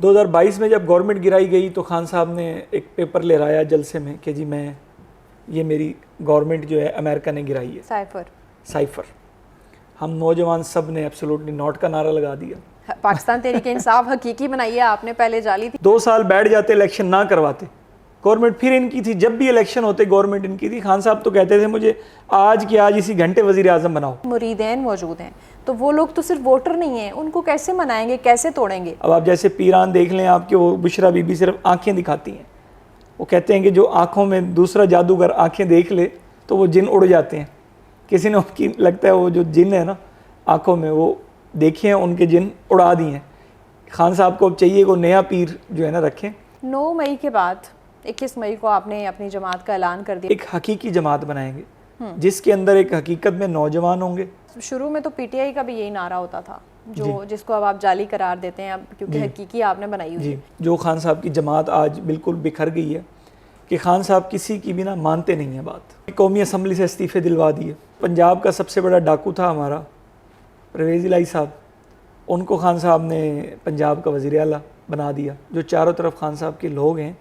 2022 में जब गवर्नमेंट गिराई गई तो खान साहब ने एक पेपर ले आया जलसे में कि जी मैं ये मेरी गवर्नमेंट जो है अमेरिका ने गिराई है, साइफर। हम नौजवान सब ने एब्सोल्युटली नॉट का नारा लगा दिया। पाकिस्तान तहरीक-ए-इंसाफ हकीकी बनाई है, आपने पहले जाली थी। 2 साल बैठ जाते, इलेक्शन ना करवाते, गवर्नमेंट फिर इनकी थी, जब भी इलेक्शन होते गवर्नमेंट इनकी थी। खान साहब तो कहते थे मुझे आज के आज इसी घंटे वजीर आजम बनाओ। मुरीदैन मौजूद हैं तो वो लोग तो सिर्फ वोटर नहीं हैं, उनको कैसे मनाएंगे, कैसे तोड़ेंगे? अब आप जैसे पीरान देख लें, आपके वो बुशरा बीबी सिर्फ आंखें दिखाती हैं, वो कहते हैं कि जो आंखों में दूसरा जादूगर आंखें देख ले तो वो जिन उड़ जाते हैं। किसी ने उनकी लगता है वो जो जिन है ना आंखों में, वो देखे हैं उनके जिन उड़ा दिए हैं। खान साहब को अब चाहिए को नया पीर जो है ना रखें। 9 मई के बाद 21 मई को आपने अपनी जमात का ऐलान कर दिया। एक हकीकी जमात बनाएंगे जिसके अंदर एक हकीकत में नौजवान होंगे। शुरू में तो पीटीआई का भी यही नारा होता था, जो जिसको अब आप जाली करार देते हैं, अब क्योंकि हकीकी आपने बनाई हुई है। जो खान साहब की जमात आज बिल्कुल बिखर गई है कि खान साहब किसी की भी ना मानते नहीं है बात। कौमी असम्बली से इस्तीफे दिलवा दिए। पंजाब का सबसे बड़ा डाकू था हमारा परवेज़ इलाही साहब, उनको खान साहब ने पंजाब का वज़ीर आला बना दिया। जो चारों तरफ खान साहब के लोग हैं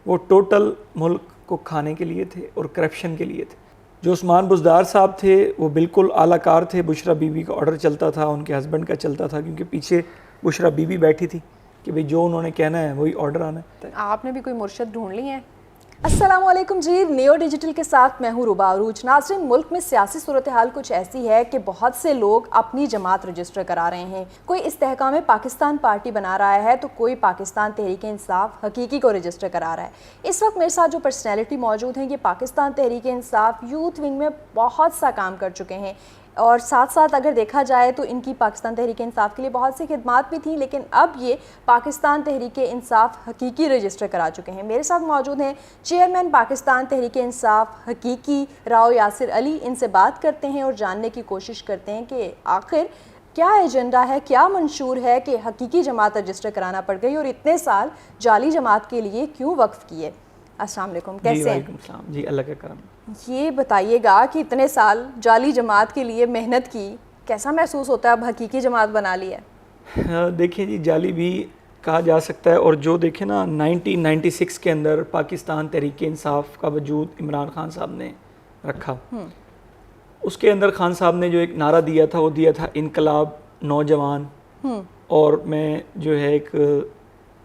वो टोटल मुल्क को खाने के लिए थे और करप्शन के लिए थे। जो उस्मान बुज़दार साहब थे वो बिल्कुल आलाकार थे। बुशरा बीबी का ऑर्डर चलता था, उनके हस्बैंड का चलता था, क्योंकि पीछे बुशरा बीबी बैठी थी कि भाई जो उन्होंने कहना है वही ऑर्डर आना है। आपने भी कोई मुर्शद ढूंढ ली है? अस्सलामुअलैकुम जी, नियो डिजिटल के साथ मैं हूँ रुबा अरूज। नाज़रीन, मुल्क में सियासी सूरत हाल कुछ ऐसी है कि बहुत से लोग अपनी जमात रजिस्टर करा रहे हैं। कोई इस्तेहकाम पाकिस्तान पार्टी बना रहा है तो कोई पाकिस्तान तहरीक-ए-इंसाफ हकीकी को रजिस्टर करा रहा है। इस वक्त मेरे साथ जो पर्सनैलिटी मौजूद हैं ये पाकिस्तान तहरीक-ए-इंसाफ यूथ विंग में बहुत सा काम कर चुके हैं, और साथ साथ अगर देखा जाए तो इनकी पाकिस्तान तहरीक-ए-इंसाफ के लिए बहुत सी खिदमात भी थी, लेकिन अब ये पाकिस्तान तहरीक-ए-इंसाफ हकीकी रजिस्टर करा चुके हैं। मेरे साथ मौजूद हैं चेयरमैन पाकिस्तान तहरीक-ए-इंसाफ हकीकी राव यासिर अली। इनसे बात करते हैं और जानने की कोशिश करते हैं कि आखिर क्या एजेंडा है, क्या मंशूर है कि हकीकी जमात रजिस्टर कराना पड़ गई और इतने साल जाली जमात के लिए क्यों वक्फ किए। अस्सलाम वालेकुम, कैसे हैं? जी अल्लाह का करम। ये बताइएगा कि इतने साल जाली जमात के लिए मेहनत की, कैसा महसूस होता है अब हकीकी जमात बना ली है? देखिए जी, जाली भी कहा जा सकता है, और जो देखें ना 1996 के अंदर पाकिस्तान तहरीक-ए-इंसाफ का वजूद इमरान खान साहब ने रखा। उसके अंदर खान साहब ने जो एक नारा दिया था वो दिया था इनकलाब नौजवान, और मैं जो है एक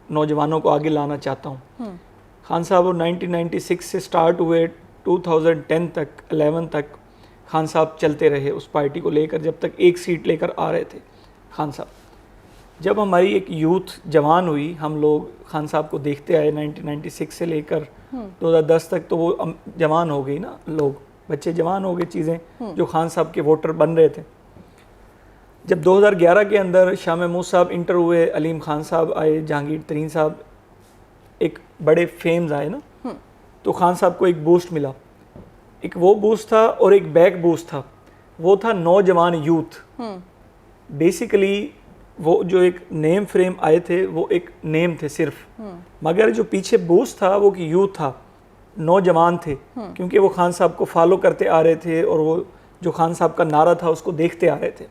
नौजवानों को आगे लाना चाहता हूँ। खान साहब 1996 से स्टार्ट हुए 2010 तक 11 तक खान साहब चलते रहे उस पार्टी को लेकर, जब तक एक सीट लेकर आ रहे थे खान साहब। जब हमारी एक यूथ जवान हुई, हम लोग खान साहब को देखते आए 1996 से लेकर 2010 तक, तो वो जवान हो गई ना, लोग बच्चे जवान हो गए, चीज़ें जो खान साहब के वोटर बन रहे थे। जब 2011 के अंदर शाह महमूद साहब इंटर हुए, अलीम खान साहब आए, जहांगीर तरीन साहब एक बड़े फेम्स आए ना, तो खान साहब को एक बूस्ट मिला। एक वो बूस्ट था और एक बैक बूस्ट था, वो था नौजवान यूथ। बेसिकली वो जो एक नेम फ्रेम आए थे वो एक नेम थे सिर्फ, मगर जो पीछे बूस्ट था वो कि यूथ था, नौजवान थे, क्योंकि वो खान साहब को फॉलो करते आ रहे थे और वो जो खान साहब का नारा था उसको देखते आ रहे थे।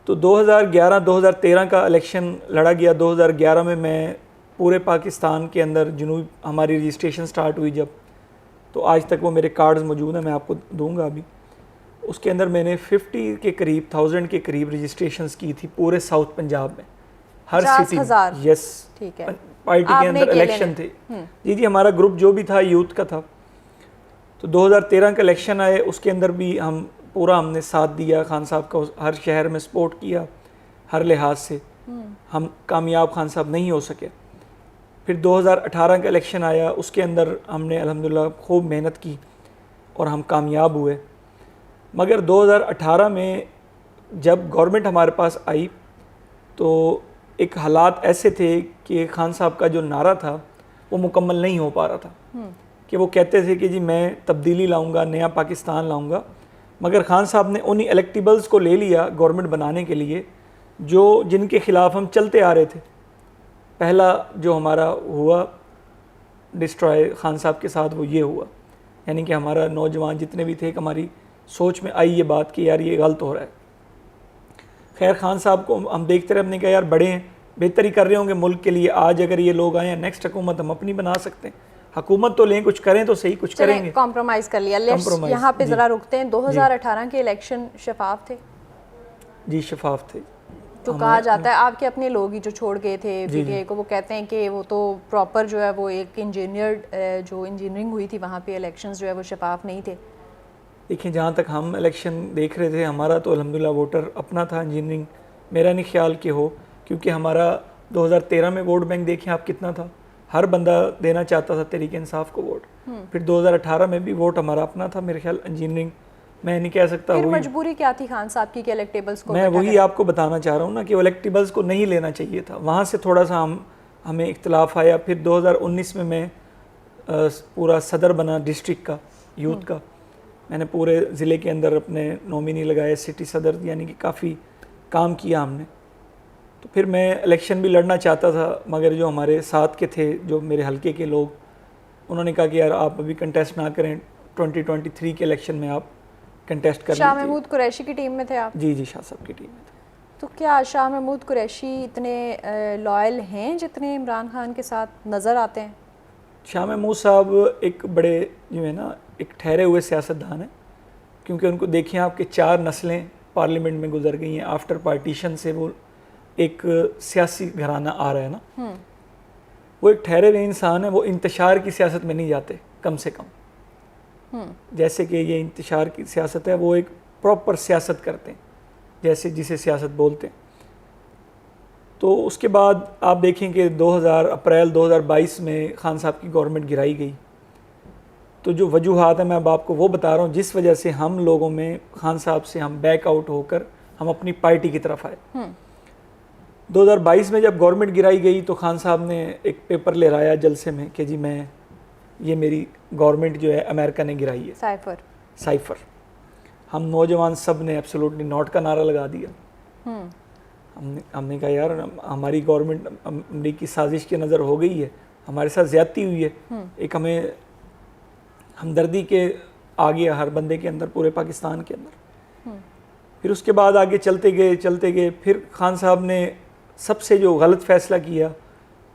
तो 2011-2013 का इलेक्शन लड़ा गया। 2011 में मैं पूरे पाकिस्तान के अंदर जुनूब हमारी रजिस्ट्रेशन स्टार्ट हुई जब, तो आज तक वो मेरे कार्ड्स मौजूद हैं, मैं आपको दूंगा अभी। उसके अंदर मैंने 50 के करीब 1000 के करीब रजिस्ट्रेशंस की थी पूरे साउथ पंजाब में, हर सिटी में। यस, ठीक है, पार्टी के अंदर इलेक्शन थे। जी, हमारा ग्रुप जो भी था यूथ का था। तो 2013 का इलेक्शन आए, उसके अंदर भी हमने साथ दिया खान साहब का, हर शहर में सपोर्ट किया हर लिहाज से। हम कामयाब खान साहब नहीं हो सके। फिर 2018 का इलेक्शन आया, उसके अंदर हमने अल्हम्दुलिल्लाह खूब मेहनत की और हम कामयाब हुए। मगर 2018 में जब गवर्नमेंट हमारे पास आई तो एक हालात ऐसे थे कि खान साहब का जो नारा था वो मुकम्मल नहीं हो पा रहा था। कि वो कहते थे कि जी मैं तब्दीली लाऊंगा, नया पाकिस्तान लाऊंगा, मगर खान साहब ने उन्हीं इलेक्टेबल्स को ले लिया गवर्नमेंट बनाने के लिए जो जिनके ख़िलाफ़ हम चलते आ रहे थे। पहला जो हमारा हुआ डिस्ट्रॉय खान साहब के साथ वो ये हुआ, यानी कि हमारा नौजवान जितने भी थे, हमारी सोच में आई ये बात कि यार ये गलत हो रहा है। खैर खान साहब को हम देखते रहे, हमने कहा यार बड़े हैं, बेहतरी कर रहे होंगे मुल्क के लिए। आज अगर ये लोग आए, नेक्स्ट हुकूमत हम अपनी बना सकते हैं। हुकूमत तो लें, कुछ करें तो सही, कुछ करेंगे। कॉम्प्रोमाइज कर लिया। लेट्स यहाँ पे जरा रुकते हैं। 2018 के इलेक्शन शफाफ थे? जी शफाफ थे। तो कहा जाता है आपके अपने लोग ही जो छोड़ गए थे पीटीआई को, वो कहते हैं कि वो तो प्रॉपर जो है वो एक इंजीनियर जो इंजीनियरिंग हुई थी वहाँ पे इलेक्शंस जो है वो शफाफ नहीं थे। देखिए, जहाँ तक हम इलेक्शन देख रहे थे, हमारा तो अल्हम्दुलिल्लाह वोटर अपना था। इंजीनियरिंग मेरा नहीं ख्याल कि हो, क्योंकि हमारा 2013 में वोट बैंक देखें आप कितना था, हर बंदा देना चाहता था तहरीक इंसाफ को वोट। फिर 2018 में भी वोट हमारा अपना था। मेरे ख्याल इंजीनियरिंग मैं नहीं कह सकता। फिर मजबूरी क्या थी खान साहब की कि इलेक्टेबल्स को? मैं वही आपको बताना चाह रहा हूँ ना कि इलेक्टेबल्स को नहीं लेना चाहिए था। वहाँ से थोड़ा सा हमें इख्तलाफ आया। फिर 2019 में मैं पूरा सदर बना डिस्ट्रिक्ट का, यूथ का। मैंने पूरे ज़िले के अंदर अपने नॉमिनी लगाए, सिटी सदर, यानी कि काफ़ी काम किया हमने। तो फिर मैं इलेक्शन भी लड़ना चाहता था, मगर जो हमारे साथ के थे, जो मेरे हलके के लोग, उन्होंने कहा कि यार आप अभी कंटेस्ट ना करें, 2023 के इलेक्शन में आप कंटेस्ट कर लीजिए। शाह महमूद कुरैशी की टीम में थे आप? जी शाह साहब की टीम में थे। तो क्या शाह महमूद कुरैशी इतने लॉयल हैं जितने इमरान खान के साथ नज़र आते हैं? शाह महमूद साहब एक बड़े जो है ना, एक ठहरे हुए सियासतदान हैं, क्योंकि उनको देखें आपके 4 नस्लें पार्लियामेंट में गुजर गई हैं। आफ्टर पार्टीशन से वो एक सियासी घराना आ रहा है ना, वो एक ठहरे हुए इंसान है। वो इंतशार की सियासत में नहीं जाते, कम से कम। जैसे कि ये इंतशार की सियासत है, वो एक प्रॉपर सियासत करते हैं, जैसे जिसे सियासत बोलते हैं। तो उसके बाद आप देखें कि अप्रैल 2022 में खान साहब की गवर्नमेंट गिराई गई। तो जो वजूहात है मैं अब आपको वो बता रहा हूँ जिस वजह से हम लोगों में खान साहब से हम बैक आउट होकर हम अपनी पार्टी की तरफ आए। 2022 में जब गवर्नमेंट गिराई गई तो खान साहब ने एक पेपर लहराया जलसे में कि जी ये मेरी गवर्नमेंट जो है अमेरिका ने गिराई है, साइफर। हम नौजवान सब ने एब्सोल्युटली नॉट का नारा लगा दिया। हमने कहा यार हमारी गवर्नमेंट अमरीकी साजिश की नज़र हो गई है, हमारे साथ ज़्यादती हुई है। एक हमें हमदर्दी के आ गया हर बंदे के अंदर, पूरे पाकिस्तान के अंदर। फिर उसके बाद आगे चलते गए। फिर खान साहब ने सबसे जो गलत फ़ैसला किया,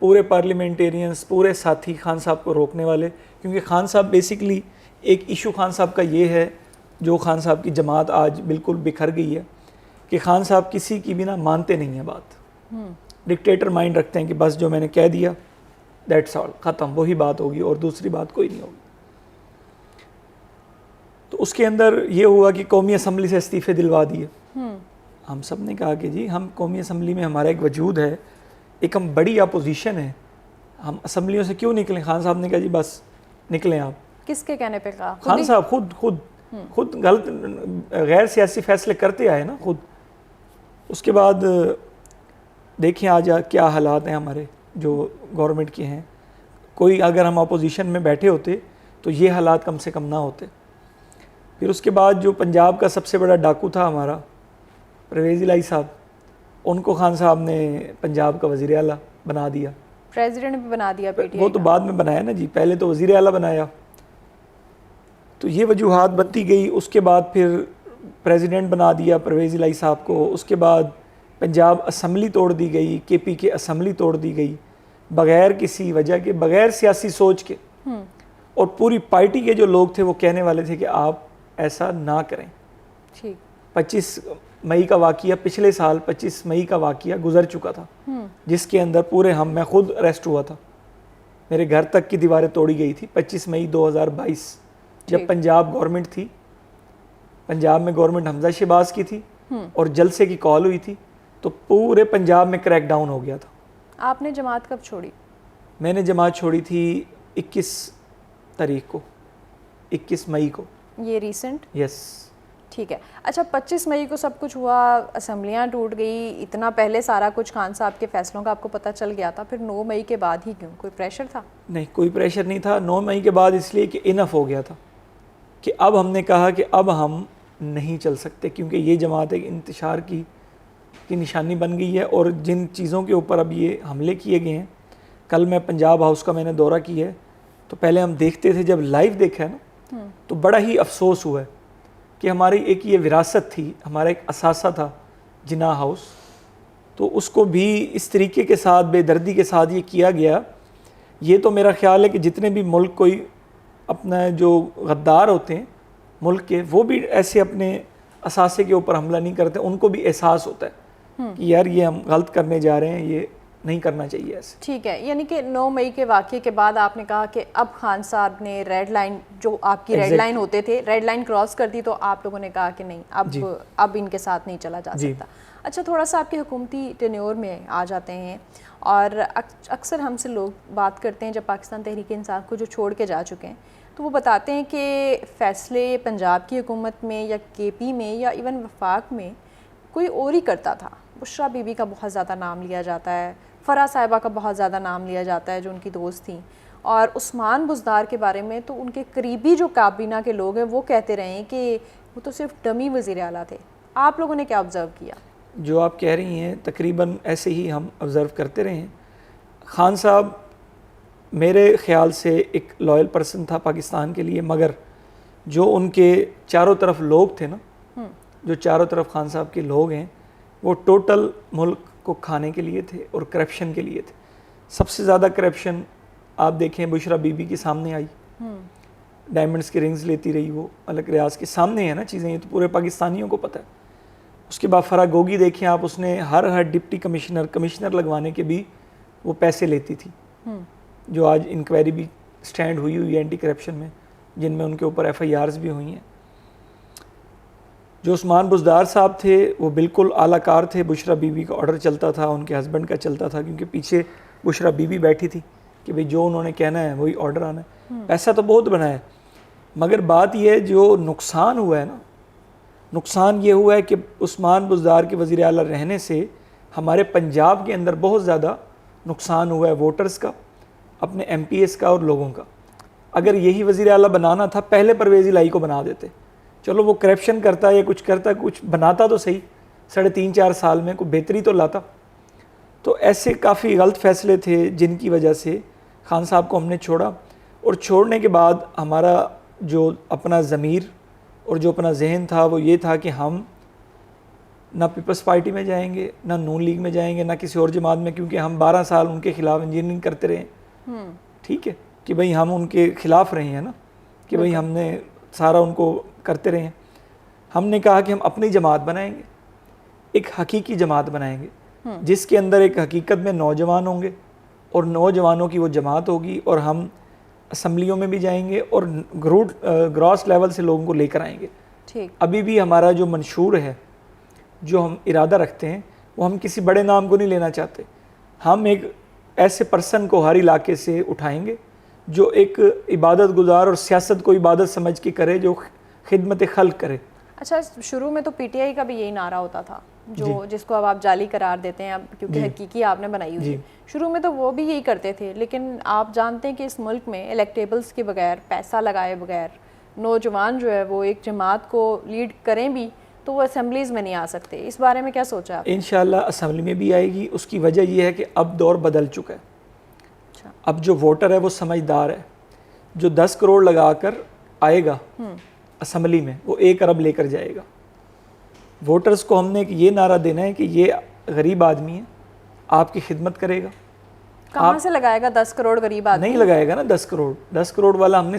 पूरे पार्लियामेंटेरियंस, पूरे साथी खान साहब को रोकने वाले, क्योंकि खान साहब बेसिकली एक इशू खान साहब का ये है, जो खान साहब की जमात आज बिल्कुल बिखर गई है, कि खान साहब किसी की भी ना मानते नहीं है बात। डिक्टेटर माइंड रखते हैं कि बस जो मैंने कह दिया दैट्स ऑल, ख़त्म, वही बात होगी और दूसरी बात कोई नहीं होगी। तो उसके अंदर ये हुआ कि कौमी असम्बली से इस्तीफ़े दिलवा दिए। हम सब ने कहा कि जी हम कौमी असम्बली में हमारा एक वजूद है, एक हम बड़ी अपोजिशन है, हम असम्बलियों से क्यों निकलें। खान साहब ने कहा जी बस निकलें आप। किसके कहने पे कहा? खान साहब खुद गलत गैर सियासी फैसले करते आए ना खुद। उसके बाद देखें आज क्या हालात हैं हमारे जो गवर्नमेंट के हैं। कोई अगर हम अपोजिशन में बैठे होते तो ये हालात कम से कम ना होते। फिर उसके बाद जो पंजाब का सबसे बड़ा डाकू था हमारा परवेज़ इलाही साहब, उनको खान साहब ने पंजाब का वज़ीर आला बना दिया। प्रेसिडेंट भी बना दिया पीटीआई वो तो बाद में बनाया ना जी, पहले तो वज़ीर आला बनाया। तो ये वजूहात बनती गई। उसके बाद फिर प्रेसिडेंट बना दिया परवेज़ इलाही साहब को। उसके बाद पंजाब असम्बली तोड़ दी गई, केपी के असम्बली तोड़ दी गई, बग़ैर किसी वजह के, बग़ैर सियासी सोच के। और पूरी पार्टी के जो लोग थे वो कहने वाले थे कि आप ऐसा ना करें। ठीक 25 मई का वाक़या, पिछले साल 25 मई का वाक़या गुजर चुका था, जिसके अंदर पूरे मैं खुद अरेस्ट हुआ था। मेरे घर तक की दीवारें तोड़ी गई थी 25 मई 2022, जब पंजाब गवर्नमेंट थी। पंजाब में गवर्नमेंट हमजा शहबाज की थी और जलसे की कॉल हुई थी, तो पूरे पंजाब में क्रैकडाउन हो गया था। आपने जमात कब छोड़ी? मैंने जमात छोड़ी थी 21 तारीख को, 21 मई को। ये रीसेंट? यस। ठीक है। अच्छा, 25 मई को सब कुछ हुआ, असम्बलियाँ टूट गई, इतना पहले सारा कुछ खान साहब के फैसलों का आपको पता चल गया था, फिर 9 मई के बाद ही क्यों? कोई प्रेशर था? नहीं, कोई प्रेशर नहीं था। 9 मई के बाद इसलिए कि इनफ हो गया था, कि अब हमने कहा कि अब हम नहीं चल सकते, क्योंकि ये जमात एक इंतशार की निशानी बन गई है। और जिन चीज़ों के ऊपर अब ये हमले किए गए हैं, कल मैं पंजाब हाउस का मैंने दौरा किया है, तो पहले हम देखते थे, जब लाइव देखा है ना, तो बड़ा ही अफसोस हुआ है कि हमारी एक ये विरासत थी, हमारा एक असासा था जिन्ना हाउस, तो उसको भी इस तरीके के साथ बेदर्दी के साथ ये किया गया। ये तो मेरा ख्याल है कि जितने भी मुल्क कोई अपना जो गद्दार होते हैं मुल्क के, वो भी ऐसे अपने असासे के ऊपर हमला नहीं करते, उनको भी एहसास होता है कि यार ये हम गलत करने जा रहे हैं, ये नहीं करना चाहिए ऐसे। ठीक है, यानी कि 9 मई के वाक़ये के बाद आपने कहा कि अब खान साहब ने रेड लाइन, जो आपकी रेड लाइन होते थे, रेड लाइन क्रॉस कर दी, तो आप लोगों ने कहा कि नहीं, अब इनके साथ नहीं चला जा सकता। अच्छा, थोड़ा सा आपकी हुकूमती टेन्योर में आ जाते हैं, और अक्सर हमसे लोग बात करते हैं जब पाकिस्तान तहरीक इंसाफ को जो छोड़ के जा चुके हैं, तो वो बताते हैं कि फ़ैसले पंजाब की हुकूमत में या KP में या इवन वफाक में कोई और ही करता था। बुशरा बीबी का बहुत ज़्यादा नाम लिया जाता है, फ़रा साहिबा का बहुत ज़्यादा नाम लिया जाता है जो उनकी दोस्त थी, और उस्मान बुज़दार के बारे में तो उनके करीबी जो काबीना के लोग हैं वो कहते रहे हैं कि वो तो सिर्फ डमी वज़ीर आला थे। आप लोगों ने क्या ऑब्ज़र्व किया? जो आप कह रही हैं तकरीबन ऐसे ही हम ऑब्ज़र्व करते रहे हैं। खान साहब मेरे ख़्याल से एक लॉयल पर्सन था पाकिस्तान के लिए, मगर जो उनके चारों तरफ लोग थे ना, जो चारों तरफ खान साहब के लोग हैं, वो टोटल मुल्क को खाने के लिए थे और करप्शन के लिए थे। सबसे ज़्यादा करप्शन आप देखें बुशरा बीबी के सामने आई, डायमंड्स के रिंग्स लेती रही वो, मलक रियाज के सामने है ना चीज़ें, ये तो पूरे पाकिस्तानियों को पता है। उसके बाद फ़रा गोगी देखें आप, उसने हर डिप्टी कमिश्नर लगवाने के भी वो पैसे लेती थी, जो आज इंक्वायरी भी स्टैंड हुई है एंटी करप्शन में, जिनमें उनके ऊपर FIRs भी हुई हैं। जो उस्मान बुज़दार साहब थे वो बिल्कुल आलाकार थे, बुशरा बीबी का ऑर्डर चलता था, उनके हस्बैंड का चलता था, क्योंकि पीछे बुशरा बीबी बैठी थी कि भाई जो उन्होंने कहना है वही ऑर्डर आना है। पैसा तो बहुत बना है, मगर बात यह है जो नुकसान हुआ है ना, नुकसान ये हुआ है कि उस्मान बुज़दार के वज़ीर आला रहने से हमारे पंजाब के अंदर बहुत ज़्यादा नुकसान हुआ है, वोटर्स का, अपने MPs का और लोगों का। अगर यही वज़ीर आला बनाना था, पहले परवेज़ इलाही को बना देते। चलो वो करप्शन करता है या कुछ करता, कुछ बनाता तो सही, 3.5-4 साल में कोई बेहतरी तो लाता। तो ऐसे काफ़ी गलत फ़ैसले थे जिनकी वजह से खान साहब को हमने छोड़ा, और छोड़ने के बाद हमारा जो अपना ज़मीर और जो अपना जहन था वो ये था कि हम ना पीपल्स पार्टी में जाएंगे, ना नून लीग में जाएंगे, ना किसी और जमात में, क्योंकि हम 12 साल उनके खिलाफ इंजीनियरिंग करते रहे। ठीक है कि भाई हम उनके खिलाफ रहे हैं ना, कि भाई हमने सारा उनको करते रहे हैं। हमने कहा कि हम अपनी जमात बनाएंगे, एक हकीकी जमात बनाएंगे, जिसके अंदर एक हकीकत में नौजवान होंगे और नौजवानों की वो जमात होगी, और हम असम्बलियों में भी जाएंगे और ग्रॉस लेवल से लोगों को लेकर आएंगे। ठीक। अभी भी हमारा जो मंशूर है, जो हम इरादा रखते हैं, वो हम किसी बड़े नाम को नहीं लेना चाहते। हम एक ऐसे पर्सन को हर इलाके से उठाएंगे जो एक इबादत गुजार और सियासत को इबादत समझ के करे, जो खिदमत खल्क करे। अच्छा, शुरू में तो PTI का भी यही नारा होता था, जो जिसको अब आप जाली करार देते हैं, अब क्योंकि हकीकी आपने बनाई हुई है। शुरू में तो वो भी यही करते थे, लेकिन आप जानते हैं कि इस मुल्क में इलेक्टेबल्स के बगैर, पैसा लगाए बगैर, नौजवान जो है वो एक जमात को लीड करें भी तो वो असेंबलीज़ में नहीं आ सकते। इस बारे में क्या सोचा आपने? इंशाल्लाह असेंबली में भी आएगी। उसकी वजह यह है कि अब दौर बदल चुका है। अच्छा। अब जो वोटर है वो समझदार है, जो 10 करोड़ लगाकर आएगा असेंबली में, वो 1 अरब लेकर जाएगा। वोटर्स को हमने ये नारा देना है कि ये गरीब आदमी है, आपकी खिदमत करेगा। कहाँ से लगाएगा 10 करोड़ गरीब आदमी? नहीं लगाएगा ना 10 करोड़। 10 करोड़ वाला हमने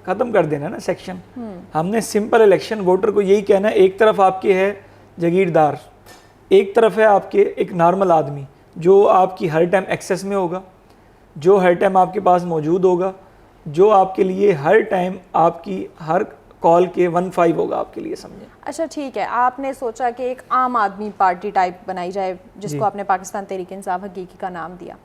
ख़त्म कर देना ना सेक्शन। हमने सिंपल इलेक्शन, वोटर को यही कहना है, एक तरफ आपके है जागीरदार, एक तरफ है आपके एक नॉर्मल आदमी जो आपकी हर टाइम एक्सेस में होगा, जो हर टाइम आपके पास मौजूद होगा, जो आपके लिए हर टाइम आपकी हर कॉल के 15 होगा आपके लिए, समझें। अच्छा ठीक है, आपने सोचा कि एक आम आदमी पार्टी टाइप बनाई जाए, जिसको आपने पाकिस्तान तहरीक इंसाफ हकीकी का नाम दिया।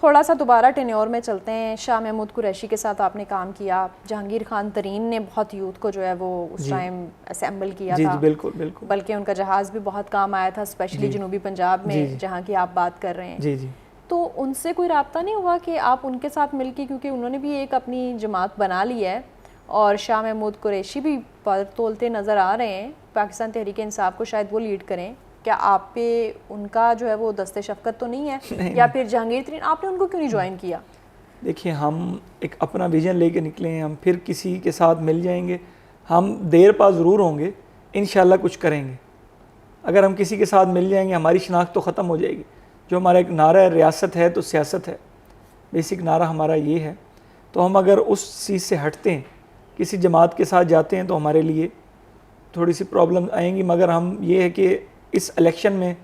थोड़ा सा दोबारा टेन्योर में चलते हैं। शाह महमूद कुरैशी के साथ आपने काम किया, जहांगीर खान तरीन ने बहुत यूथ को जो है वो उस टाइम असेंबल किया था। बिल्कुल बिल्कुल। बल्कि उनका जहाज़ भी बहुत काम आया था, स्पेशली जनूबी पंजाब में जहाँ की आप बात कर रहे हैं। जी जी। तो उनसे कोई रब्ता नहीं हुआ कि आप उनके साथ मिलके, क्योंकि उन्होंने भी एक अपनी जमात बना ली है और शाह महमूद कुरैशी भी पर तोलते नज़र आ रहे हैं, पाकिस्तान तहरीक इंसाफ को शायद वो लीड करें, क्या आप पे उनका जो है वो दस्ते शफ़क़त तो नहीं है? नहीं। या फिर जहांगीर तरीन, आपने उनको क्यों नहीं ज्वाइन किया? देखिए, हम एक अपना विज़न लेके निकले हैं, हम फिर किसी के साथ मिल जाएंगे, हम देर पा ज़रूर होंगे, इंशाल्लाह कुछ करेंगे। अगर हम किसी के साथ मिल जाएंगे हमारी शनाख्त तो ख़त्म हो जाएगी। जो हमारा एक नारा है, रियासत है तो सियासत है, बेसिक नारा हमारा ये है। तो हम अगर उस चीज़ से हटते हैं, किसी जमात के साथ जाते हैं तो हमारे लिए थोड़ी सी प्रॉब्लम आएंगी, मगर हम ये है कि इस इलेक्शन में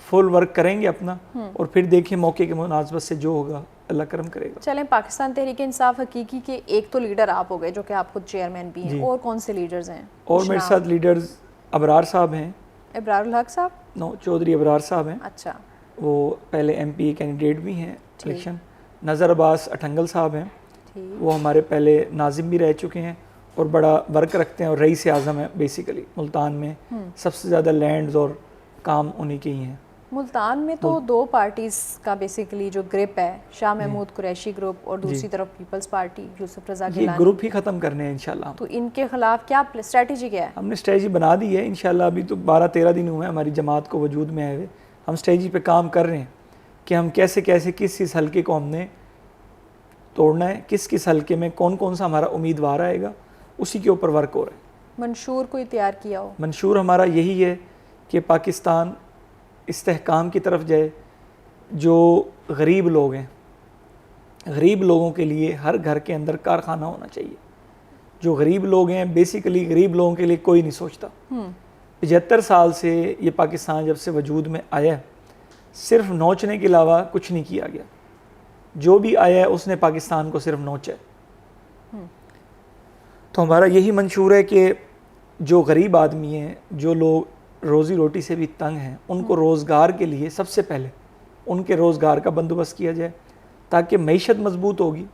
फुल वर्क करेंगे अपना और फिर देखिए मौके के मुनासबत से जो होगा अल्लाह करम करेगा। चलें, पाकिस्तान तहरीक इंसाफ हकीकी के एक तो लीडर आप हो गए जो कि आप खुद चेयरमैन भी हैं, और कौन से लीडर्स हैं? और मेरे साथ लीडर्स अबरार साहब हैं, इब्रारुल हक साहब, नो चौधरी अबरार साहब हैं, अच्छा, वो पहले MP कैंडिडेट भी हैं इलेक्शन। नज़र अब्बास अठंगल साहब हैं, वो हमारे पहले नाजिम भी रह चुके हैं और बड़ा वर्क रखते हैं और रईस आज़म है बेसिकली मुल्तान में। सबसे ज़्यादा लैंड्स और काम उन्हीं के ही हैं। मुल्तान में तो दो पार्टीज़ का बेसिकली जो ग्रुप है, शाह महमूद कुरैशी ग्रुप और दूसरी तरफ पीपल्स पार्टी यूसुफ रज़ा ये गिलानी, ग्रुप ही ख़त्म करने हैं इंशाल्लाह। तो इनके खिलाफ क्या स्ट्रेटजी क्या है? हमने स्ट्रेटजी बना दी है इंशाल्लाह। अभी तो 12-13 दिन हुए हमारी जमात को वजूद में आए हुए। हम स्ट्रेटजी पे काम कर रहे हैं कि हम कैसे कैसे किस हल्के को हमने तोड़ना है, किस हल्के में कौन कौन सा हमारा उम्मीदवार आएगा, उसी के ऊपर वर्क हो रहा है। मंशूर कोई तैयार किया हो? मंशूर हमारा यही है कि पाकिस्तान इस्तेहकाम की तरफ जाए। जो गरीब लोग हैं, गरीब लोगों के लिए हर घर के अंदर कारखाना होना चाहिए। जो गरीब लोग हैं बेसिकली गरीब लोगों के लिए कोई नहीं सोचता। 75 साल से ये पाकिस्तान जब से वजूद में आया है, सिर्फ नोचने के अलावा कुछ नहीं किया गया। जो भी आया है उसने पाकिस्तान को सिर्फ नोचा है। तो हमारा यही मंशूर है कि जो गरीब आदमी हैं, जो लोग रोज़ी रोटी से भी तंग हैं, उनको रोज़गार के लिए सबसे पहले उनके रोज़गार का बंदोबस्त किया जाए, ताकि मईशत मजबूत होगी,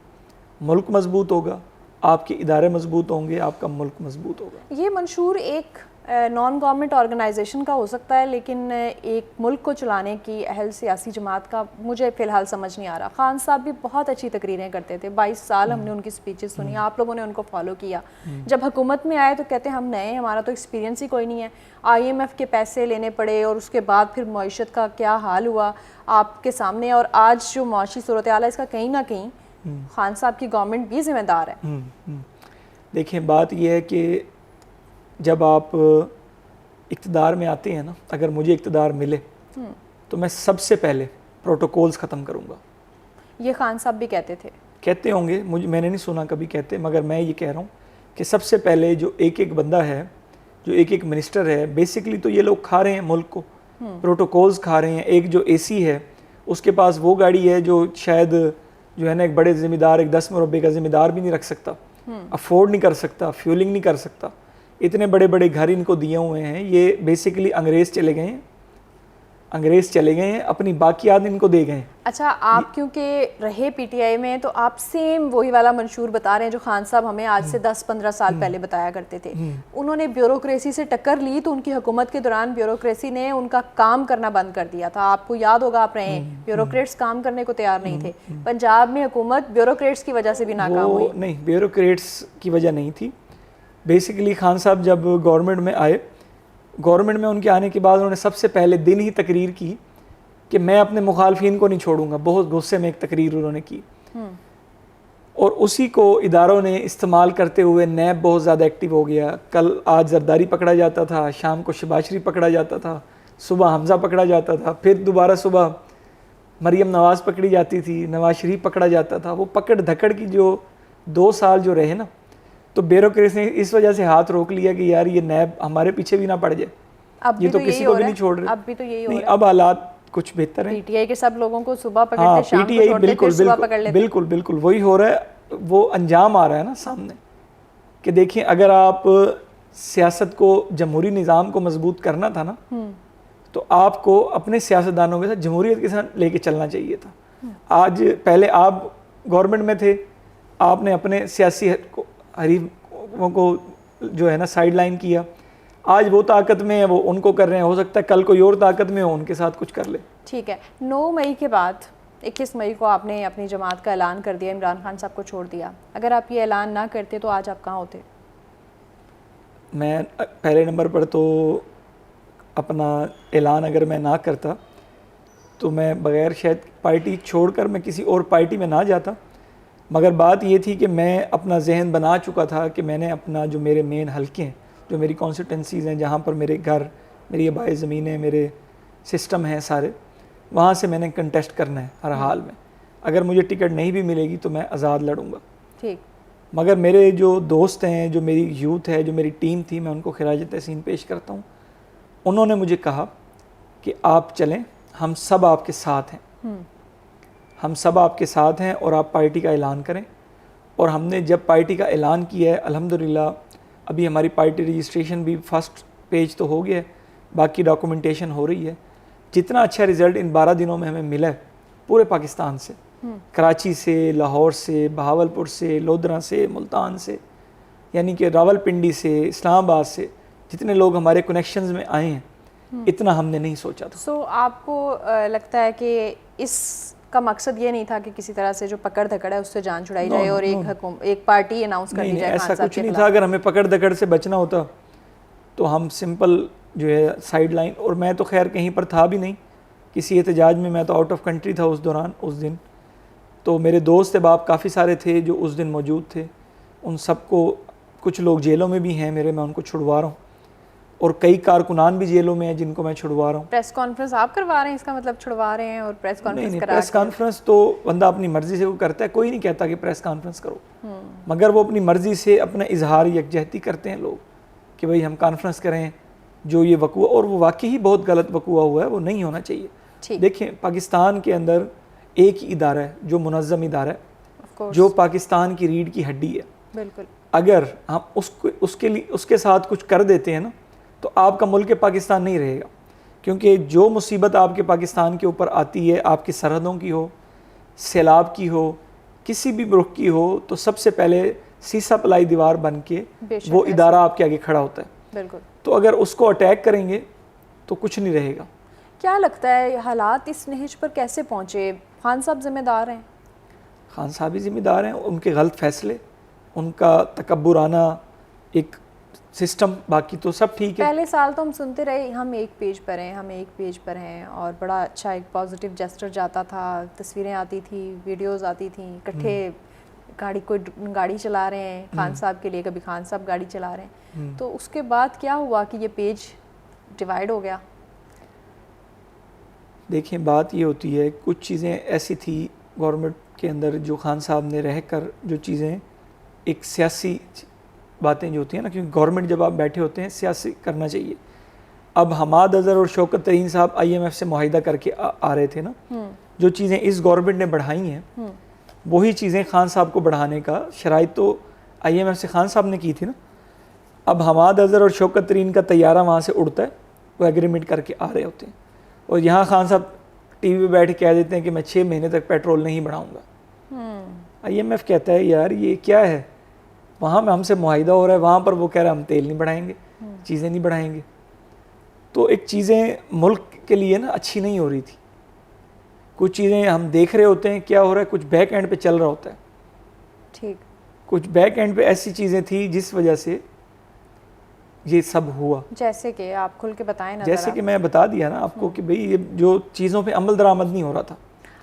मुल्क मजबूत होगा, आपके इदारे मजबूत होंगे, आपका मुल्क मजबूत होगा। ये मंशूर एक नॉन गवर्नमेंट ऑर्गेनाइजेशन का हो सकता है, लेकिन एक मुल्क को चलाने की अहल सियासी जमात का मुझे फ़िलहाल समझ नहीं आ रहा। खान साहब भी बहुत अच्छी तकरीरें करते थे, 22 साल हमने उनकी स्पीचेस सुनी, आप लोगों ने उनको फॉलो किया। जब हुकूमत में आए तो कहते हम नए, हमारा तो एक्सपीरियंस ही कोई नहीं है। IMF के पैसे लेने पड़े और उसके बाद फिर मईशत का क्या हाल हुआ आपके सामने, और आज जो मुआशी सूरत हाल है इसका कहीं ना कहीं खान साहब की गवर्नमेंट भी जिम्मेदार है। देखिए बात यह है कि जब आप इक़्तिदार में आते हैं ना, अगर मुझे इक़्तिदार मिले तो मैं सबसे पहले प्रोटोकॉल्स ख़त्म करूँगा। ये खान साहब भी कहते थे, कहते होंगे, मैंने नहीं सुना कभी कहते, मगर मैं ये कह रहा हूँ कि सबसे पहले जो एक बंदा है, जो एक मिनिस्टर है, बेसिकली तो ये लोग खा रहे हैं मुल्क को, प्रोटोकॉल्स खा रहे हैं। एक जो AC है उसके पास वो गाड़ी है जो शायद जो है ना एक बड़े ज़िम्मेदार, एक 10 मुरब्बे का ज़िम्मेदार भी नहीं रख सकता, अफोर्ड नहीं कर सकता, फ्यूलिंग नहीं कर सकता। इतने बड़े बड़े घर इनको दिए हुए हैं। ये बेसिकली अंग्रेज़ चले गए हैं, अपनी बाकियात इनको दे गए। अच्छा, आप क्योंकि रहे PTI में तो आप सेम वही वाला मंशूर बता रहे हैं जो खान साहब हमें आज से 10-15 साल पहले बताया करते थे। उन्होंने ब्यूरोक्रेसी से टक्कर ली तो उनकी हुकूमत के दौरान ब्यूरोक्रेसी ने उनका काम करना बंद कर दिया था। आपको याद होगा, आप रहे, ब्यूरोक्रेट्स काम करने को तैयार नहीं थे। पंजाब में हुकूमत ब्यूरोक्रेट्स की वजह से भी नाकाम हुई। नहीं, ब्यूरोक्रेट्स की वजह नहीं थी। बेसिकली खान साहब जब गवर्नमेंट में आए, गवर्नमेंट में उनके आने के बाद उन्होंने सबसे पहले दिन ही तकरीर की कि मैं अपने मुखालफिन को नहीं छोड़ूंगा। बहुत गुस्से में एक तकरीर उन्होंने की और उसी को इदारों ने इस्तेमाल करते हुए नैब बहुत ज़्यादा एक्टिव हो गया। आज जरदारी पकड़ा जाता था, शाम को शहबाज शरीफ पकड़ा जाता था, सुबह हमज़ा पकड़ा जाता था, फिर दोबारा सुबह मरियम नवाज़ पकड़ी जाती थी, नवाज शरीफ पकड़ा जाता था। वो पकड़ धकड़ की जो 2 साल जो रहे ना, तो ब्यूरोक्रेसी ने इस वजह से हाथ रोक लिया कि यार ये नैब हमारे पीछे भी ना पड़ जाए। अब ये तो किसी को भी नहीं छोड़ रहे। अब भी तो यही हो रहा है। अब हालात कुछ बेहतर है। PTI के सब लोगों को सुबह पकड़ते, शाम को छोड़ते, फिर सुबह पकड़ लेते। बिल्कुल वही हो रहा है। वो अंजाम आ रहा है ना सामने कि देखिए, अगर आप सियासत को, जमहूरी निज़ाम को मजबूत करना था ना, तो आपको अपने सियासतदानों के साथ जमहूरियत के साथ लेके चलना चाहिए था। आज पहले आप गवर्नमेंट में थे, आपने अपने सियासी हरीफों को जो है ना साइड लाइन किया। आज वो ताकत में है, वो उनको कर रहे हैं, हो सकता है कल कोई और ताकत में हो, उनके साथ कुछ कर ले। ठीक है, 9 मई के बाद 21 मई को आपने अपनी जमात का ऐलान कर दिया, इमरान खान साहब को छोड़ दिया। अगर आप ये ऐलान ना करते तो आज आप कहाँ होते? मैं पहले नंबर पर तो अपना ऐलान अगर मैं ना करता तो मैं बग़ैर शायद पार्टी छोड़कर मैं किसी और पार्टी में ना जाता। मगर बात ये थी कि मैं अपना जहन बना चुका था कि मैंने अपना जो मेरे मेन हल्के हैं, जो मेरी कॉन्स्टिट्यूंसीज़ हैं, जहाँ पर मेरे घर मेरी आबाई ज़मीन है, मेरे सिस्टम हैं सारे, वहाँ से मैंने कंटेस्ट करना है हर हाल में। अगर मुझे टिकट नहीं भी मिलेगी तो मैं आज़ाद लड़ूंगा। ठीक। मगर मेरे जो दोस्त हैं, जो मेरी यूथ है, जो मेरी टीम थी, मैं उनको खिराज तहसीन पेश करता हूँ। उन्होंने मुझे कहा कि आप चलें, हम सब आपके साथ हैं, हम सब आपके साथ हैं और आप पार्टी का ऐलान करें। और हमने जब पार्टी का ऐलान किया है, अल्हम्दुलिल्लाह अभी हमारी पार्टी रजिस्ट्रेशन भी फर्स्ट पेज तो हो गया है, बाकी डॉक्यूमेंटेशन हो रही है। जितना अच्छा रिज़ल्ट इन 12 दिनों में हमें मिला है पूरे पाकिस्तान से, कराची से, लाहौर से, बहावलपुर से, लोधरा से, मुल्तान से, यानी कि रावलपिंडी से, इस्लामाबाद से, जितने लोग हमारे कनेक्शंस में आए हैं, इतना हमने नहीं सोचा था। सो आपको लगता है कि इसका मकसद ये नहीं था कि किसी तरह से जो पकड़ धकड़ है उससे जान छुड़ाई जाए और एक पार्टी अनाउंस कर दी जाए? ऐसा कुछ नहीं था। अगर हमें पकड़ धकड़ से बचना होता तो हम सिंपल जो है साइड लाइन, और मैं तो खैर कहीं पर था भी नहीं, किसी एहतजाज में, मैं तो आउट ऑफ कंट्री था उस दौरान, उस दिन। तो मेरे दोस्त अहबाब काफ़ी सारे थे जो उस दिन मौजूद थे, उन सबको, कुछ लोग जेलों में भी हैं मेरे, मैं उनको छुड़वा रहा हूँ, और कई कारकुनान भी जेलों में हैं जिनको मैं छुड़वा रहा हूँ। प्रेस कॉन्फ्रेंस आप करवा रहे हैं, इसका मतलब छुड़वा रहे हैं? और प्रेस कॉन्फ्रेंस नहीं, प्रेस कॉन्फ्रेंस तो बंदा अपनी मर्जी से वो करता है, कोई नहीं कहता कि प्रेस कॉन्फ्रेंस करो, मगर वो अपनी मर्जी से अपना इजहार यकजहती करते हैं लोग कि भाई हम कॉन्फ्रेंस करें। जो ये वकूआ, और वो वाकई ही बहुत गलत वकूआ हुआ है, वो नहीं होना चाहिए। देखें, पाकिस्तान के अंदर एक ही इदारा है जो मुनज़्ज़म इदारा है, जो पाकिस्तान की रीढ़ की हड्डी है। बिल्कुल। अगर हम उसके साथ कुछ कर देते हैं ना, तो आपका मुल्क पाकिस्तान नहीं रहेगा। क्योंकि जो मुसीबत आपके पाकिस्तान के ऊपर आती है, आपकी सरहदों की हो, सैलाब की हो, किसी भी मुल्क की हो, तो सबसे पहले सीसा पलाई दीवार बन के वो इदारा आपके आगे खड़ा होता है। बिल्कुल। तो अगर उसको अटैक करेंगे तो कुछ नहीं रहेगा। क्या लगता है हालात इस नहज पर कैसे पहुँचे? खान साहब जिम्मेदार हैं? खान साहब ही जिम्मेदार हैं, उनके गलत फैसले, उनका तकब्बुराना एक सिस्टम, बाकी तो सब ठीक है। पहले साल तो हम सुनते रहे हम एक पेज पर हैं, हम एक पेज पर हैं, और बड़ा अच्छा एक पॉजिटिव जेस्चर जाता था, तस्वीरें आती थी, वीडियोस आती थी, इकट्ठे कोई गाड़ी चला रहे हैं खान साहब के लिए, कभी खान साहब गाड़ी चला रहे हैं। तो उसके बाद क्या हुआ कि ये पेज डिवाइड हो गया? देखें, बात ये होती है, कुछ चीज़ें ऐसी थी गवर्नमेंट के अंदर जो खान साहब ने रहकर जो चीज़ें, एक सियासी बातें जो होती हैं ना, क्योंकि गवर्नमेंट जब आप बैठे होते हैं सियासी करना चाहिए। अब हमाद अज़हर और शौकत तरीन साहब IMF से मुआहिदा करके आ रहे थे ना, जो चीज़ें इस गवर्नमेंट ने बढ़ाई हैं वही चीज़ें खान साहब को बढ़ाने का शराइत तो IMF से खान साहब ने की थी ना। अब हमाद अज़हर और शौकत तरीन का तैयारा वहाँ से उड़ता है, वो एग्रीमेंट करके आ रहे होते हैं, और यहाँ खान साहब TV पे बैठ के कह देते हैं कि मैं 6 महीने तक पेट्रोल नहीं बढ़ाऊँगा। IMF कहता है यार ये क्या है, वहाँ में हमसे मुआहिदा हो रहा है, वहाँ पर वो कह रहा है हम तेल नहीं बढ़ाएंगे, चीज़ें नहीं बढ़ाएंगे। तो एक चीज़ें मुल्क के लिए ना अच्छी नहीं हो रही थी। कुछ चीज़ें हम देख रहे होते हैं क्या हो रहा है, कुछ बैक एंड पे चल रहा होता है। ठीक। कुछ बैक एंड पे ऐसी चीज़ें थी जिस वजह से ये सब हुआ। जैसे कि आप खुल के बताएं ना। जैसे कि मैं बता दिया ना आपको कि भाई ये जो चीज़ों पे अमल दरामद नहीं हो रहा था।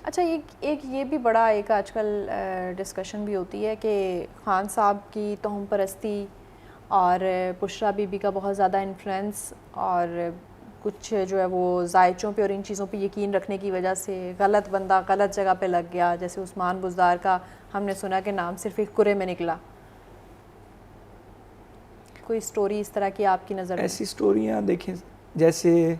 अच्छा, एक ये भी बड़ा एक आजकल डिस्कशन भी होती है कि खान साहब की तोहम परस्ती और बुशरा बीबी का बहुत ज़्यादा इन्फ्लुएंस, और कुछ जो है वो जायचों पे और इन चीज़ों पे यकीन रखने की वजह से गलत बंदा गलत जगह पे लग गया। जैसे उस्मान बुज़दार का हमने सुना कि नाम सिर्फ एक कुरे में निकला। कोई स्टोरी इस तरह की आपकी नज़र में? ऐसी स्टोरियाँ देखें, जैसे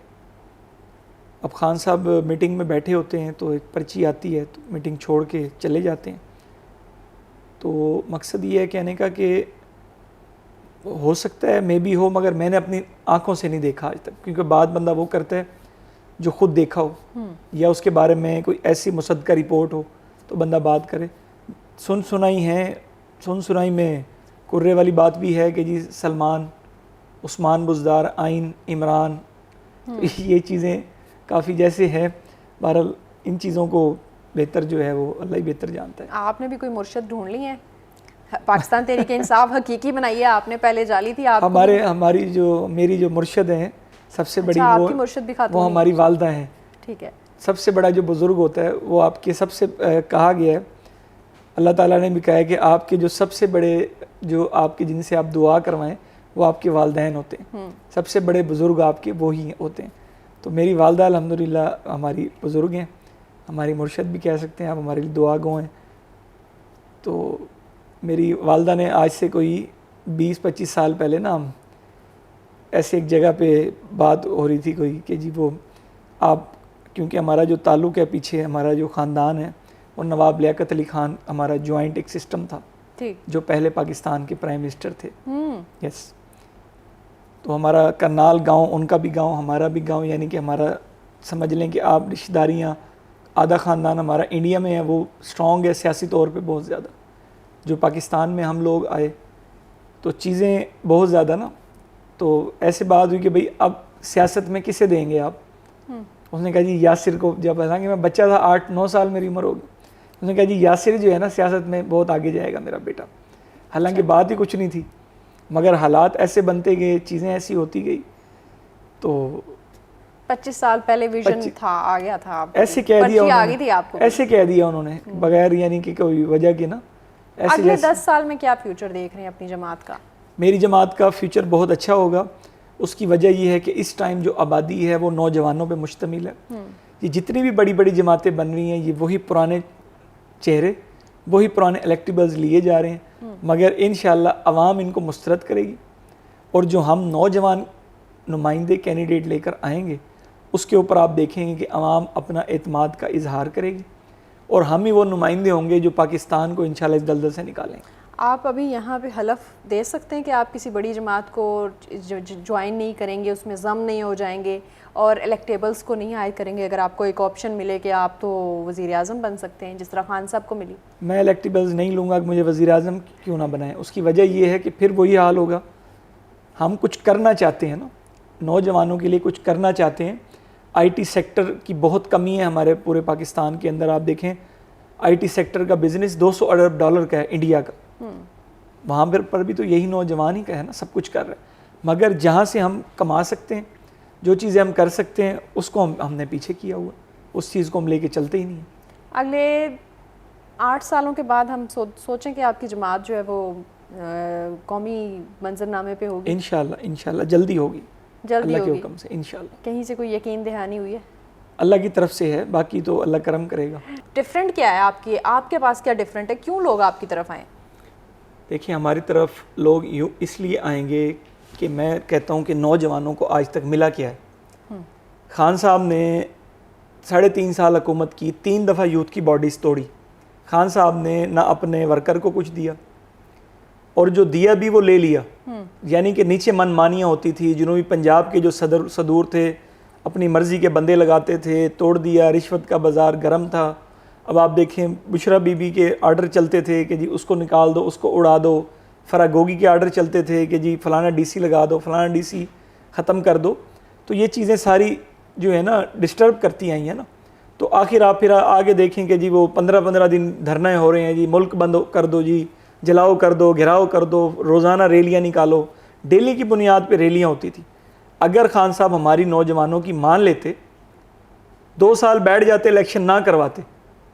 अब खान साहब मीटिंग में बैठे होते हैं तो एक पर्ची आती है तो मीटिंग छोड़ के चले जाते हैं। तो मकसद ये है कहने का कि हो सकता है मे बी हो, मगर मैंने अपनी आंखों से नहीं देखा आज तक, क्योंकि बात बंदा वो करता है जो खुद देखा हो या उसके बारे में कोई ऐसी मुसद्दका रिपोर्ट हो तो बंदा बात करे। सुन सुनाई में कुर्रे वाली बात भी है कि जी सलमान, उस्मान बुज़दार, आइन, इमरान, तो ये चीज़ें काफ़ी जैसे है। बहरहाल इन चीज़ों को बेहतर जो है वो अल्लाह ही बेहतर जानता है। आपने भी कोई मुर्शद ढूंढ ली है? पाकिस्तान तहरीक इंसाफ हकीकी बनाई है आपने, पहले जाली थी आप? मेरी जो मुर्शद हैं सबसे बड़ी, आपकी मुर्शद भी खातून वो हमारी वालदा हैं। ठीक है। सबसे बड़ा जो बुज़ुर्ग होता है वो आपके सबसे कहा गया है, अल्लाह ताला ने भी कहा है कि आपके जो सबसे बड़े, जो आपके जिनसे आप दुआ करवाएं वो आपके वालिदैन होते हैं, सबसे बड़े बुज़ुर्ग आपके वो ही होते हैं। तो मेरी वालदा अल्हम्दुलिल्लाह हमारी बुज़ुर्ग हैं, हमारी मुर्शद भी कह सकते हैं, आप हमारे लिए दुआ गो हैं। तो मेरी वालदा ने आज से कोई 20-25 साल पहले ना हम ऐसे एक जगह पे बात हो रही थी कोई कि जी वो आप, क्योंकि हमारा जो ताल्लुक़ है पीछे, हमारा जो ख़ानदान है वो नवाब लियाकत अली ख़ान, हमारा जॉइंट एक सिस्टम था जो पहले पाकिस्तान के प्राइम मिनिस्टर थे। यस, तो हमारा करनाल गांव, उनका भी गांव, हमारा भी गांव, यानी कि हमारा समझ लें कि आप रिश्तेदारियाँ, आधा ख़ानदान हमारा इंडिया में है, वो स्ट्रॉन्ग है सियासी तौर पे बहुत ज़्यादा। जो पाकिस्तान में हम लोग आए तो चीज़ें बहुत ज़्यादा ना, तो ऐसे बात हुई कि भाई अब सियासत में किसे देंगे आप। उसने कहा जी यासिर को, जब हालांकि मैं बच्चा था, 8-9 साल मेरी उम्र होगी, उसने कहा जी यासिर जो है ना सियासत में बहुत आगे जाएगा मेरा बेटा। हालांकि बात ही कुछ नहीं थी, मगर हालात ऐसे बनते गए, चीज़ें ऐसी होती गई। तो 25 साल पहले विजन था, आ गया था, ऐसे कह दिया आ गई थी आपको, ऐसे कह दिया उन्होंने बगैर यानी कि कोई वजह की ना। अगले 10 साल में क्या फ्यूचर देख रहे हैं अपनी जमात का? मेरी जमात का फ्यूचर बहुत अच्छा होगा। उसकी वजह यह है कि इस टाइम जो आबादी है वो नौजवानों पे मुश्तमिल है। ये जितनी भी बड़ी बड़ी जमातें बन रही हैं, ये वही पुराने चेहरे, वही पुराने इलेक्टेबल्स लिए जा रहे हैं, मगर इंशाअल्लाह अवाम इनको मुस्तरद करेगी। और जो हम नौजवान नुमाइंदे कैंडिडेट लेकर आएंगे, उसके ऊपर आप देखेंगे कि अवाम अपना एतमाद का इजहार करेगी और हम ही वो नुमाइंदे होंगे जो पाकिस्तान को इंशाअल्लाह इस दलदल से निकालेंगे। आप अभी यहाँ पे हलफ दे सकते हैं कि आप किसी बड़ी जमात को ज्वाइन नहीं करेंगे, उसमें ज़म नहीं हो जाएंगे और इलेक्टेबल्स को नहीं आयद करेंगे? अगर आपको एक ऑप्शन मिले कि आप तो वज़ीर आज़म बन सकते हैं जिस तरह खान साहब को मिली। मैं इलेक्टेबल्स नहीं लूँगा कि मुझे वज़ीर आज़म क्यों ना बनाएं। उसकी वजह यह है कि फिर वही हाल होगा। हम कुछ करना चाहते हैं ना, नौजवानों के लिए कुछ करना चाहते हैं। IT सेक्टर की बहुत कमी है हमारे पूरे पाकिस्तान के अंदर। आप देखें IT सेक्टर का बिज़नेस $200 अरब का है इंडिया का। वहाँ पर भी तो यही नौजवान ही का है ना, सब कुछ कर रहे हैं। मगर जहाँ से हम कमा सकते हैं, जो चीज़ें हम कर सकते हैं, उसको हमने पीछे किया हुआ, उस चीज़ को हम लेके चलते ही नहीं हैं। अगले 8 सालों के बाद हम सोचें कि आपकी जमात जो है वो कौमी मंजरनामे पे होगी? इंशाल्लाह जल्दी होगी, अल्लाह के हुक्म से इंशाल्लाह। कहीं से कोई यकीन दहानी हुई है? अल्लाह की तरफ से है, बाकी तो अल्लाह करम करेगा। डिफरेंट क्या है आपके पास, क्या डिफरेंट है? क्यों लोग आपकी तरफ आए? देखिए, हमारी तरफ लोग यूँ इसलिए आएंगे कि मैं कहता हूँ कि नौजवानों को आज तक मिला क्या है। खान साहब ने 3.5 साल हुकूमत की, 3 दफ़ा यूथ की बॉडीज़ तोड़ी। खान साहब ने ना अपने वर्कर को कुछ दिया और जो दिया भी वो ले लिया। यानी कि नीचे मनमानियाँ होती थी। जनूबी पंजाब के जो सदूर थे अपनी मर्ज़ी के बंदे लगाते थे, तोड़ दिया। रिश्वत का बाज़ार गर्म था। अब आप देखें, बुशरा बीबी के आर्डर चलते थे कि जी उसको निकाल दो, उसको उड़ा दो। फरागोगी के आर्डर चलते थे कि जी फ़लाना DC लगा दो, फ़लाना DC ख़त्म कर दो। तो ये चीज़ें सारी जो है ना डिस्टर्ब करती आई हैं ना। तो आखिर आप फिर आगे देखें कि जी वो 15-15 दिन धरने हो रहे हैं, जी मुल्क बंद कर दो, जी जलाओ कर दो, घेराव कर दो, रोज़ाना रैलियाँ निकालो। डेली की बुनियाद पर रैलियाँ होती थी। अगर खान साहब हमारी नौजवानों की मान लेते, 2 साल बैठ जाते, इलेक्शन ना करवाते,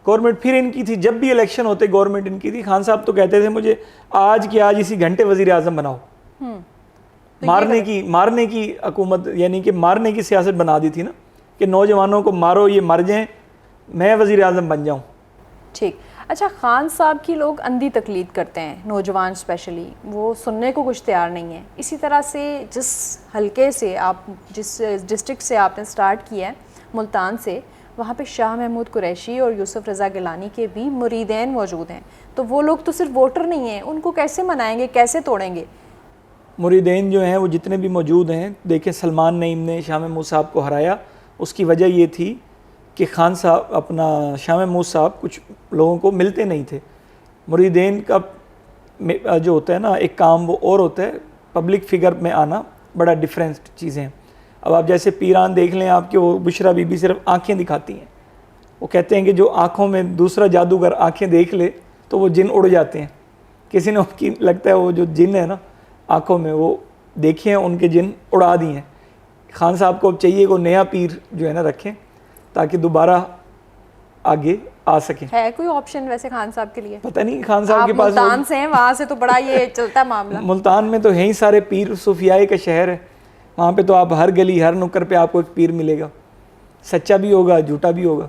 गवर्नमेंट फिर इनकी थी। जब भी इलेक्शन होते गवर्नमेंट इनकी थी। खान साहब तो कहते थे मुझे आज के आज इसी घंटे वज़ीर आज़म बनाओ। तो मारने की हुकूमत, यानी कि मारने की सियासत बना दी थी ना, कि नौजवानों को मारो, ये मर जाएं, मैं वज़ीर आज़म बन जाऊँ। ठीक। अच्छा, खान साहब की लोग अंधी तकलीद करते हैं, नौजवान स्पेशली, वो सुनने को कुछ तैयार नहीं है। इसी तरह से जिस हलके से आप, जिस डिस्ट्रिक्ट से आपने स्टार्ट किया है, मुल्तान से, वहाँ पे शाह महमूद कुरैशी और यूसुफ रज़ा गिलानी के भी मुरीदैन मौजूद हैं। तो वो लोग तो सिर्फ वोटर नहीं हैं, उनको कैसे मनाएंगे, कैसे तोड़ेंगे? मुरीदैन जो हैं वो जितने भी मौजूद हैं, देखें सलमान नईम ने शाह महमूद साहब को हराया। उसकी वजह ये थी कि खान साहब, अपना शाह महमूद साहब कुछ लोगों को मिलते नहीं थे। मुरीदैन का जो होता है ना एक काम, वो और होता है पब्लिक फिगर में आना, बड़ा डिफरेंस चीज़ें हैं। अब आप जैसे पीरान देख लें, आपके वो बुशरा बीबी सिर्फ आंखें दिखाती हैं। वो कहते हैं कि जो आँखों में दूसरा जादूगर आंखें देख ले तो वो जिन उड़ जाते हैं। किसी ने उनकी, लगता है वो जो जिन है ना आँखों में, वो देखे हैं, उनके जिन उड़ा दिए हैं। खान साहब को अब चाहिए को नया पीर जो है ना रखें, ताकि दोबारा आगे आ सके। है कोई ऑप्शन वैसे खान साहब के लिए? पता नहीं खान साहब आप के पास मुल्तान से हैं, वहाँ से तो बड़ा ये चलता है मामला। मुल्तान में तो है ही सारे पीर सूफियाए का शहर है, वहाँ पे तो आप हर गली हर नुक्कड़ पे आपको एक पीर मिलेगा, सच्चा भी होगा झूठा भी होगा।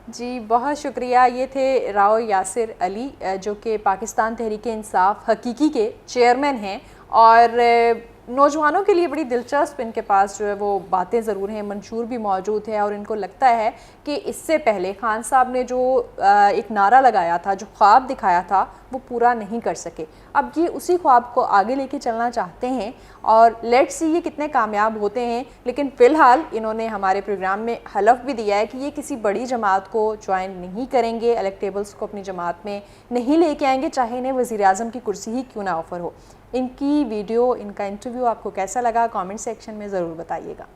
जी बहुत शुक्रिया। ये थे राव यासिर अली जो कि पाकिस्तान तहरीक इंसाफ हकीकी के चेयरमैन हैं, और नौजवानों के लिए बड़ी दिलचस्प इनके पास जो है वो बातें ज़रूर हैं, मंशूर भी मौजूद है, और इनको लगता है कि इससे पहले खान साहब ने जो एक नारा लगाया था, जो ख्वाब दिखाया था, वो पूरा नहीं कर सके। अब ये उसी ख्वाब को आगे लेके चलना चाहते हैं, और लेट्स सी ये कितने कामयाब होते हैं। लेकिन फ़िलहाल इन्होंने हमारे प्रोग्राम में हलफ भी दिया है कि ये किसी बड़ी जमात को ज्वाइन नहीं करेंगे, इलेक्टेबल्स को अपनी जमात में नहीं लेके आएंगे, चाहे इन्हें वज़ीर-ए-आज़म की कुर्सी ही क्यों ना ऑफ़र हो। इनकी वीडियो, इनका इंटरव्यू आपको कैसा लगा कमेंट सेक्शन में ज़रूर बताइएगा।